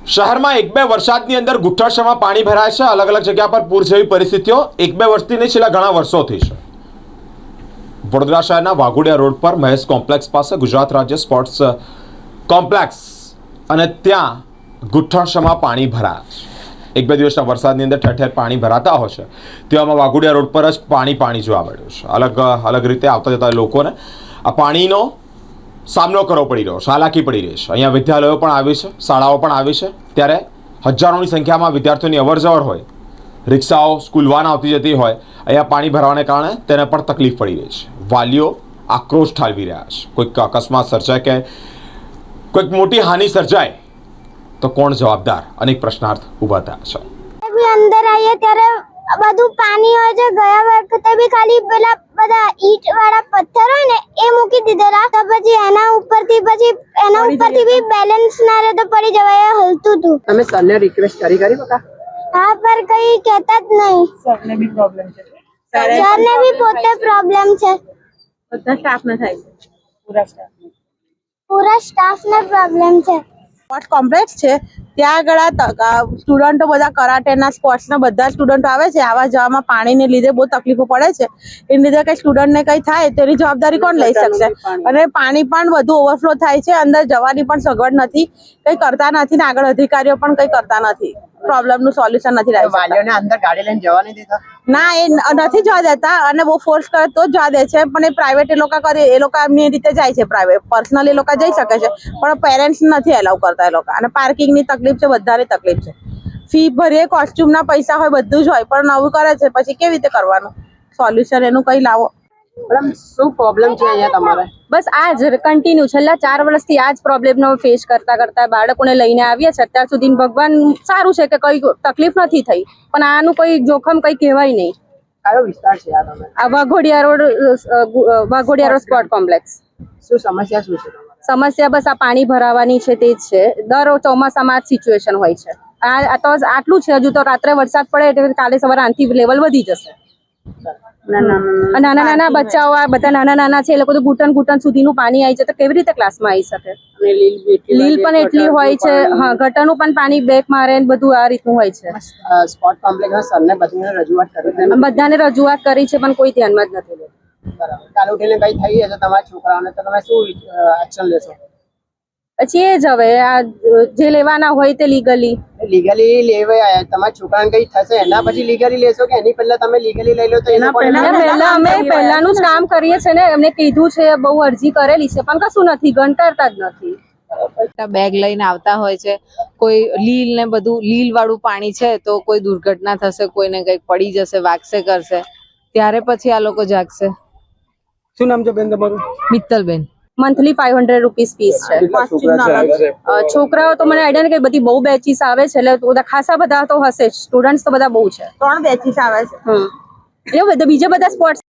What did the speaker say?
શહેરમાં એક બે વરસાદની અંદર ગુઠ્ઠાસમાં પાણી ભરાય છે। અલગ અલગ જગ્યા પર પૂર જેવી પરિસ્થિતિઓ એક બે વર્ષથી નહીં, છેલ્લા ઘણા વર્ષોથી છે। વડોદરા શહેરના વાઘોડિયા રોડ પર મહેશ કોમ્પ્લેક્સ પાસે ગુજરાત રાજ્ય સ્પોર્ટ્સ કોમ્પ્લેક્સ અને ત્યાં ગુઠ્ઠાસમાં પાણી ભરાયા છે। એક બે દિવસના વરસાદની અંદર ઠેર ઠેર પાણી ભરાતા હોય છે, તેવામાં વાઘોડિયા રોડ પર જ પાણી જોવા મળ્યું છે। અલગ અલગ રીતે આવતા જતા લોકોને આ પાણીનો સામનો કરવો પડી રહ્યો છે, હાલાકી પડી રહી છે। અહીંયા વિદ્યાલયો પણ આવી છે, શાળાઓ પણ આવી છે, ત્યારે હજારોની સંખ્યામાં વિદ્યાર્થીઓની અવરજવર હોય, રિક્ષાઓ, સ્કૂલ વાન આવતી જતી હોય, અહીંયા પાણી ભરાવાને કારણે તેને પણ તકલીફ પડી રહી છે। વાલીઓ આક્રોશ ઠાલવી રહ્યા છે। કોઈક અકસ્માત સર્જાય કે કોઈક મોટી હાનિ સર્જાય તો કોણ જવાબદાર? અનેક પ્રશ્નાર્થ ઊભા થયા છે। અંદર આવીએ ત્યારે બધું પાણી હોય છે। ગયા વખતે બી ખાલી પેલા બધા ઈટ વાળા પથ્થર હોય ને એ મૂકી દીધેલા, તો પછી એના ઉપરથી બી બેલેન્સ ના રહે તો પડી જવાય, હલતું હતું। તમે સરને રિક્વેસ્ટ કરી બકા? હા, પર કઈ કહેતા જ નહીં। સરને બી પ્રોબ્લેમ છે, સરને બી પોતે પ્રોબ્લેમ છે, બધા સ્ટાફને થાય છે, પૂરા સ્ટાફને પ્રોબ્લેમ છે। સ્પોર્ટ્સ કોમ્પ્લેક્સ છે, ત્યાં આગળ સ્ટુડન્ટો બધા કરાટેના સ્પોર્ટ્સના બધા સ્ટુડન્ટો આવે છે। આવા જવામાં પાણીને લીધે બહુ તકલીફો પડે છે। એની લીધે કઈ સ્ટુડન્ટને કઈ થાય તેની જવાબદારી કોણ લઈ શકશે? અને પાણી પણ વધુ ઓવરફ્લો થાય છે, અંદર જવાની પણ સગવડ નથી, કઈ કરતા નથી ને આગળ અધિકારીઓ પણ કઈ કરતા નથી, પ્રોબ્લેમનું સોલ્યુશન નથી લાવી શકતા। વાલીઓને અંદર ગાડી લઈને જવા નહીં દેતા? ના, એ નથી જવા દેતા, અને બહુ ફોર્સ કરે તો જ જવા દે છે, પણ એ પ્રાઇવેટ એ લોકો એમની રીતે જાય છે, પ્રાઇવેટ પર્સનલ એ લોકો જઈ શકે છે, પણ પેરેન્ટ્સ નથી એલાઉ કરતા એ લોકો। અને પાર્કિંગની તકલીફ છે, બધાની તકલીફ છે, ફી ભરીએ, કોસ્ટ્યુમના પૈસા હોય, બધું જ હોય, પણ નવું કરે છે, પછી કેવી રીતે કરવાનું? સોલ્યુશન એનું કઈ લાવો। મેડમ, શું પ્રોબ્લેમ છે અહીંયા તમારે? બસ આ જ કન્ટિન્યુ છેલ્લા 4 વર્ષથી આ જ પ્રોબ્લેમનો ફેસ કરતા બાળકોને લઈને આવીએ છીએ। અત્યાર સુધી ભગવાન સારું છે કે કઈ તકલીફ નથી થઈ, પણ આનું કોઈ જોખમ કઈ કહેવાય નહીં। કયો વિસ્તાર છે આ તમે? આ વાઘોડિયા રોડ સ્પોર્ટ કોમ્પ્લેક્સ। શું સમસ્યા શું છે તમારે? સમસ્યા બસ આ પાણી ભરાવાની છે, તે જ છે। દર ચોમાસામાં આ જ સિચ્યુએશન હોય છે। આ તો આટલું છે, હજુ તો રાત્રે વરસાદ પડે એટલે કાલે સવારે આનાથી લેવલ વધી જશે। નાના બચ્ચાઓ આ બધા નાના છે, એ લોકો તો ઘૂંટણ સુધીનું પાણી આવી છે, તો કેવી રીતે ક્લાસમાં આવી શકે? અને લીલ પણ એટલી હોય છે, હા, ગટરનું પણ પાણી બેક મારે ને બધું આ રીતનું હોય છે। સ્પોર્ટ કોમ્પ્લેક્સના સરને બધાને રજૂઆત કરી? બધાને રજૂઆત કરી છે, પણ કોઈ ધ્યાનમાં જ નથી લેતું। બરાબર, કાલે ઉઠીને કઈ થઈ હશે તમારા છોકરાઓને તો તમે શું એક્શન લેશો? પછી એ જ હવે આ જે લેવાના હોય તે લીગલી લેવા તમારા છોકરાને કઈ થશે એના પછી લીગલી લેશો કે એની પહેલા તમે લીગલી લઈ લો? તો એના પહેલા અમે પહેલાનું જ કામ કરીએ છીએ ને, એમને કીધું છે, બહુ અરજી કરેલી છે, પણ કશું નથી, ગણકારતા જ નથી। બેગ લઈને આવતા હોય છે, કોઈ લીલ ને બધું લીલ વાળું પાણી છે, તો કોઈ દુર્ઘટના થશે, કોઈને કઈક પડી જશે, વાગશે કરશે, ત્યારે પછી આ લોકો જાગશે। શું નામ છે બેન તમારું? મિત્તલબેન। મંથલી 500 રૂપીસ ફીસ છે। છોકરાઓ તો મને આઈડિયા ને કે બધી બહુ બેચીસ આવે છે, એટલે બધા ખાસા બધા તો હશે, સ્ટુડન્ટ્સ તો બધા બહુ છે। 3 બેચીસ આવે છે, એટલે બીજા બધા સ્પોર્ટ્સ